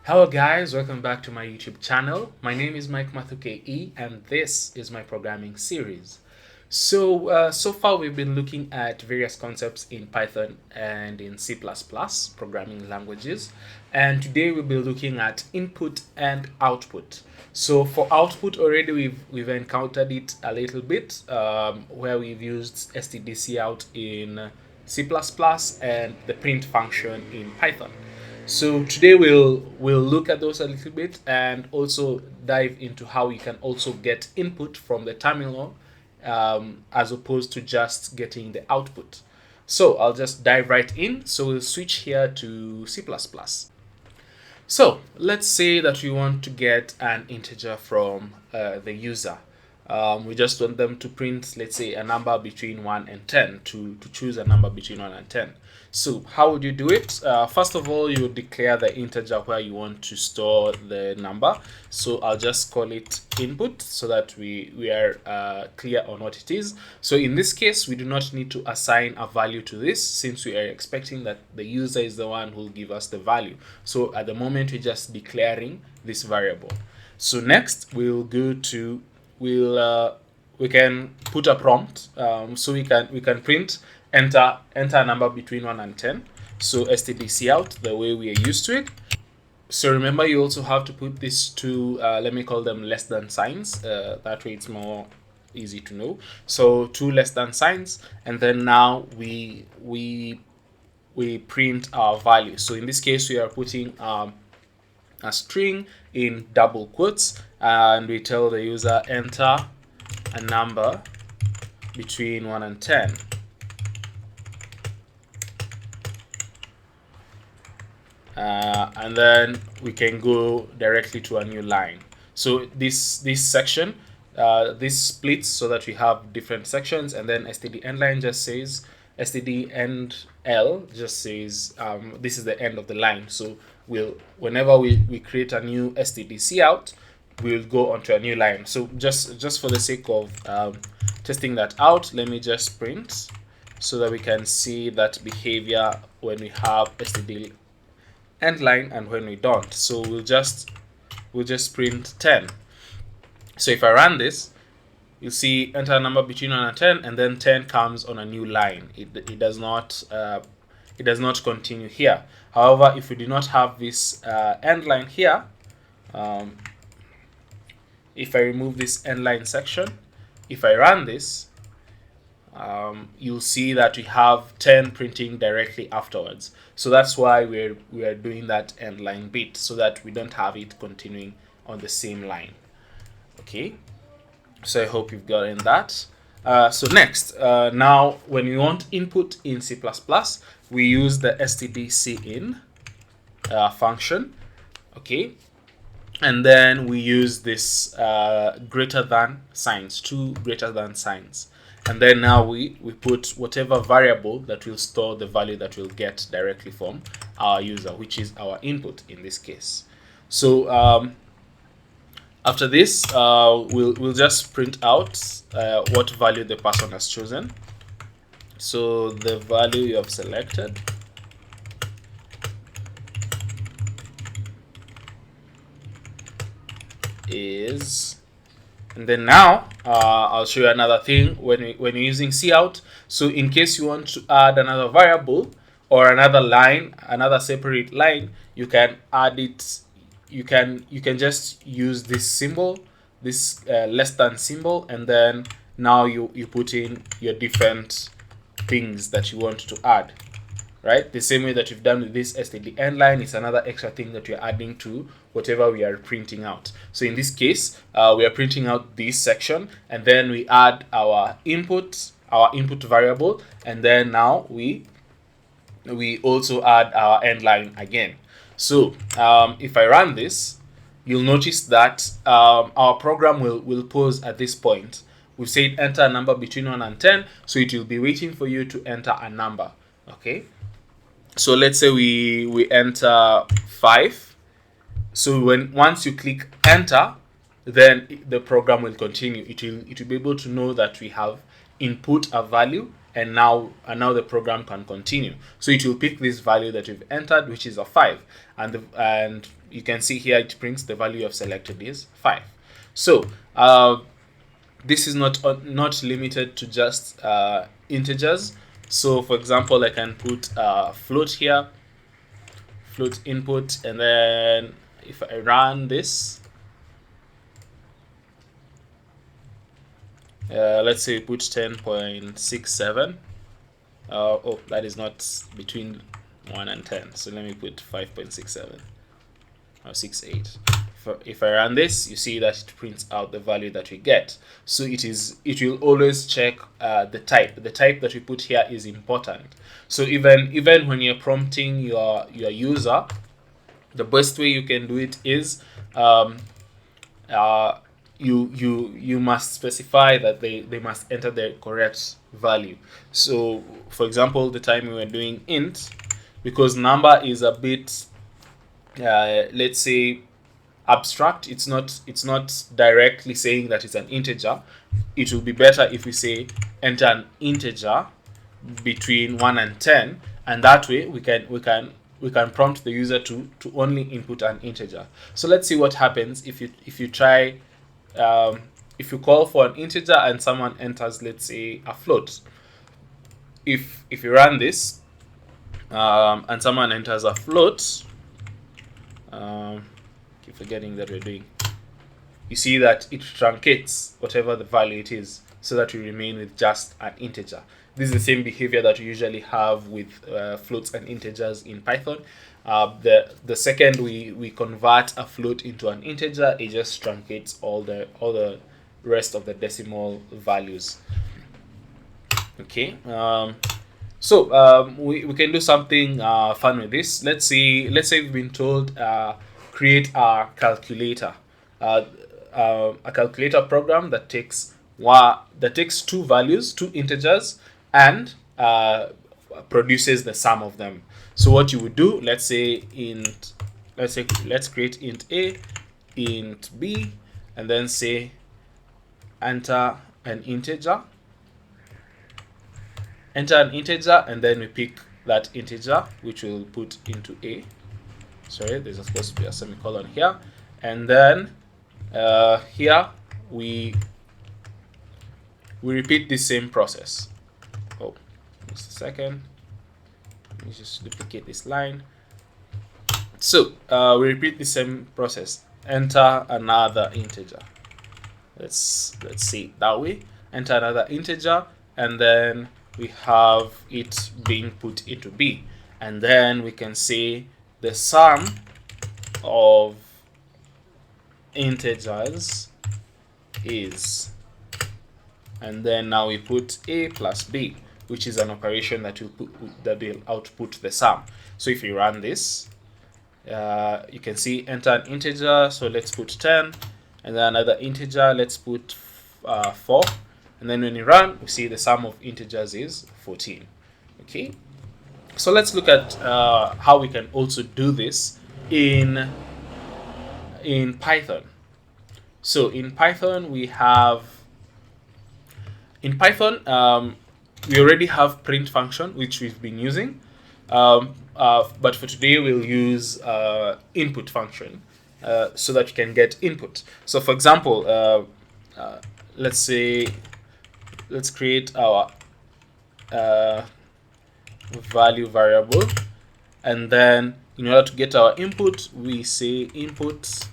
Hello guys, welcome back to my YouTube channel. My name is Mike Mathuke E and this is my programming series. So far we've been looking at various concepts in Python and in C++ programming languages, and today we'll be looking at input and output. So for output already we've encountered it a little bit, where we've used stdc out in C++ and the print function in Python. So today we'll look at those a little bit and also dive into how you can also get input from the terminal, as opposed to just getting the output. So I'll just dive right in. So we'll switch here to C++. So let's say that we want to get an integer from the user. We just want them to print, let's say, a number between 1 and 10, to choose a number between 1 and 10. So how would you do it? First of all, you declare the integer where you want to store the number. So I'll just call it input so that we are clear on what it is. So in this case, we do not need to assign a value to this since we are expecting that the user is the one who will give us the value. So at the moment, we're just declaring this variable. So next, we'll go to we can put a prompt, so we can print enter a number between 1 and 10. So stdc out the way we are used to it. So remember, you also have to put these two, let me call them less than signs, that way it's more easy to know. So two less than signs, and then now we print our value. So in this case we are putting a string in double quotes, and we tell the user enter a number between 1 and 10. And then we can go directly to a new line. So this section, this splits so that we have different sections, and then std end line just says, std end l just says, this is the end of the line. So whenever we create a new stdc out, we'll go onto a new line. So just for the sake of testing that out, let me just print so that we can see that behavior when we have std end line and when we don't. So we'll just print 10. So if I run this, you'll see enter a number between 1 and 10, and then 10 comes on a new line. It does not continue here. However, if we do not have this end line here, if I remove this end line section, if I run this, you'll see that we have 10 printing directly afterwards. So that's why we are doing that end line bit, so that we don't have it continuing on the same line. Okay, so I hope you've gotten that. So next, now when we want input in C++, we use the stdcin function. Okay, and then we use this greater than signs, two greater than signs. And then now we put whatever variable that will store the value that we'll get directly from our user, which is our input in this case. So after this, we'll just print out what value the person has chosen. So the value you have selected is, and then now I'll show you another thing when you're using cout. So in case you want to add another variable or another line, another separate line, you can add it. You can just use this symbol, this less than symbol, and then now you put in your different things that you want to add. Right, the same way that you've done with this std end line, is another extra thing that you're adding to whatever we are printing out. So in this case, we are printing out this section, and then we add our input variable, and then now we also add our end line again. So if I run this, you'll notice that our program will pause at this point. We've said enter a number between 1 and 10, so it will be waiting for you to enter a number. Okay, so let's say we enter 5. So once you click enter, then the program will continue. It will be able to know that we have input a value and now the program can continue. So it will pick this value that you've entered, which is a 5, and you can see here it prints the value you've selected is 5. So this is not limited to just integers. So for example, I can put float here, float input, and then if I run this, let's say put 10.67. Oh, that is not between 1 and 10, so let me put 5.67 or 68. If I run this, you see that it prints out the value that we get. So it will always check the type. The type that we put here is important. So even when you're prompting your user, the best way you can do it is you must specify that they must enter the correct value. So for example, the time we were doing int, because number is a bit let's say abstract, it's not directly saying that it's an integer. It will be better if we say enter an integer between 1 and 10, and that way we can prompt the user to only input an integer. So let's see what happens if you try if you call for an integer and someone enters, let's say, a float. If you run this and someone enters a float, keep forgetting that we're doing, you see that it truncates whatever the value it is, so that we remain with just an integer. This is the same behavior that we usually have with floats and integers in Python. The second we convert a float into an integer, it just truncates all the rest of the decimal values. Okay. So we can do something fun with this. Let's say we've been told create a calculator, a calculator program that takes two values, two integers, and produces the sum of them. So what you would do, let's create int a, int b, and then say enter an integer, and then we pick that integer, which we'll put into a. Sorry, there's supposed to be a semicolon here, and then here we repeat the same process. Oh, just a second. Let me just duplicate this line. So we repeat the same process. Enter another integer. Let's see it that way. Enter another integer, and then we have it being put into B, and then we can say the sum of integers is, and then now we put a plus b, which is an operation that will output the sum. So if you run this, you can see enter an integer, so let's put 10, and then another integer, let's put 4, and then when you run, we see the sum of integers is 14. Okay, so let's look at how we can also do this in Python. So in Python we already have print function, which we've been using, but for today we'll use input function so that you can get input. So for example, let's create our value variable, and then in order to get our input, we say input,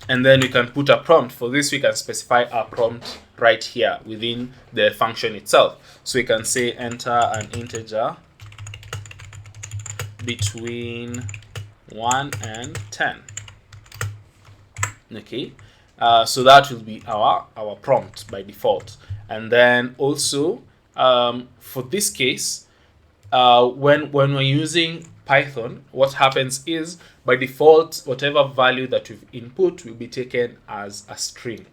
and then we can put a prompt. For this, we can specify a prompt right here within the function itself. So we can say enter an integer between 1 and 10. Okay, so that will be our prompt by default. And then also for this case, when we're using Python, what happens is by default, whatever value that we've input will be taken as a string.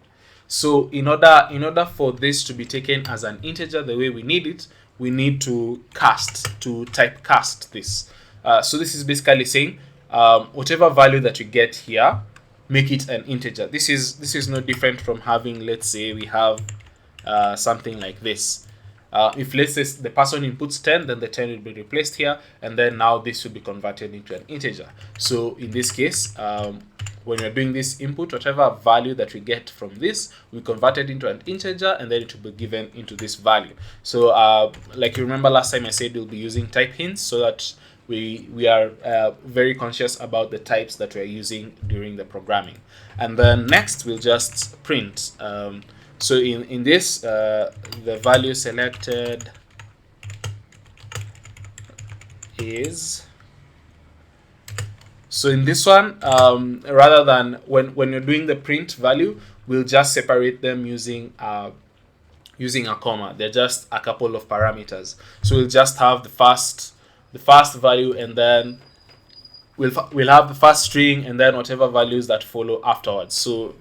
So in order for this to be taken as an integer the way we need it, we need to typecast this. So this is basically saying whatever value that you get here, make it an integer. This is no different from having, let's say we have something like this. If let's say the person inputs 10, then the 10 will be replaced here, and then now this will be converted into an integer. So in this case, when you're doing this input, whatever value that we get from this, we convert it into an integer, and then it will be given into this value. So like you remember last time I said we'll be using type hints, so that we are very conscious about the types that we're using during the programming. And then next we'll just print. So in this, the value selected is, so in this one, rather than when you're doing the print value, we'll just separate them using using a comma. They're just a couple of parameters. So we'll just have the first value, and then we'll have the first string, and then whatever values that follow afterwards. So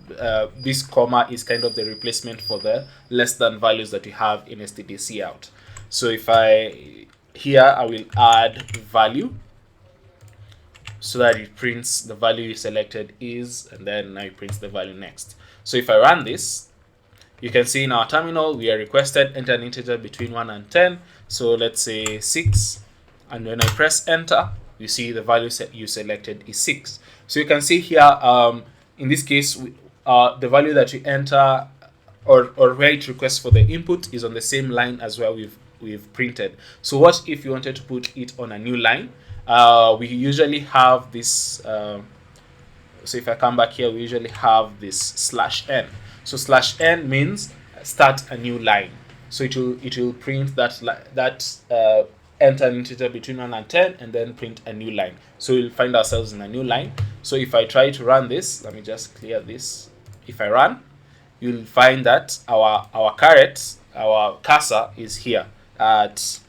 this comma is kind of the replacement for the less than values that we have in stdc out. So if I will add value, so that it prints the value you selected is, and then now it prints the value next. So if I run this, you can see in our terminal we are requested enter an integer between 1 and 10. So let's say 6, and when I press enter, you see the value you selected is 6. So you can see here, in this case, the value that we enter or where it requests for the input is on the same line as where we've printed. So what if you wanted to put it on a new line? We usually have this. So if I come back here, we usually have this /n. So /n means start a new line. So it will print that enter an integer between 1 and 10, and then print a new line. So we'll find ourselves in a new line. So if I try to run this, let me just clear this. If I run, you'll find that our caret, our cursor is here at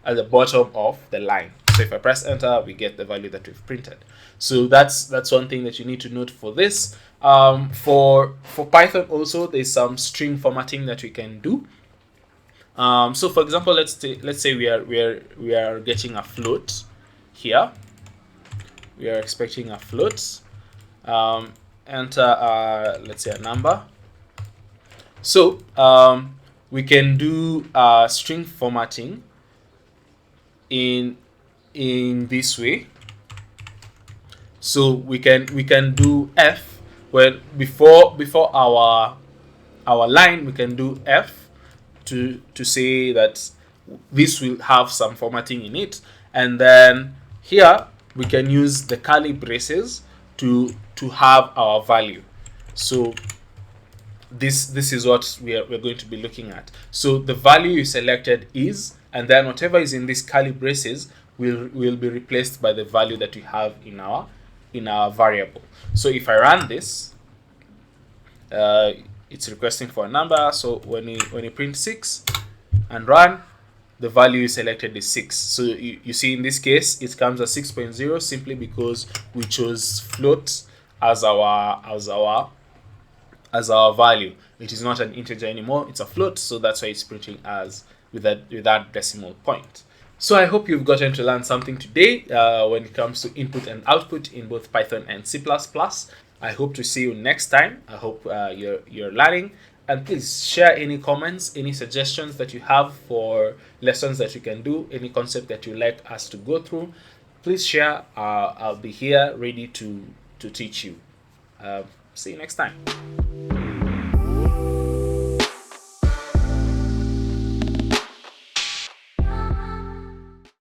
the bottom of the line. So if I press enter, we get the value that we've printed. So that's one thing that you need to note for this. For Python also, there's some string formatting that we can do. So for example, let's say we are getting a float here. We are expecting a float. Enter let's say a number. So we can do string formatting in this way. So we can do f, when before our line, we can do f to say that this will have some formatting in it, and then here we can use the curly braces to have our value. So this is what we're going to be looking at. So the value you selected is, and then whatever is in these curly braces will be replaced by the value that we have in our variable. So if I run this, it's requesting for a number. So when you print 6 and run, the value you selected is 6. So you see in this case it comes as 6.0 simply because we chose float as our value. It is not an integer anymore, it's a float, so that's why it's printing as with that decimal point. So I hope you've gotten to learn something today when it comes to input and output in both Python and C++. I hope to see you next time. I hope you're learning, and please share any comments, any suggestions that you have for lessons that you can do, any concept that you like us to go through. Please share. I'll be here ready to teach you. See you next time.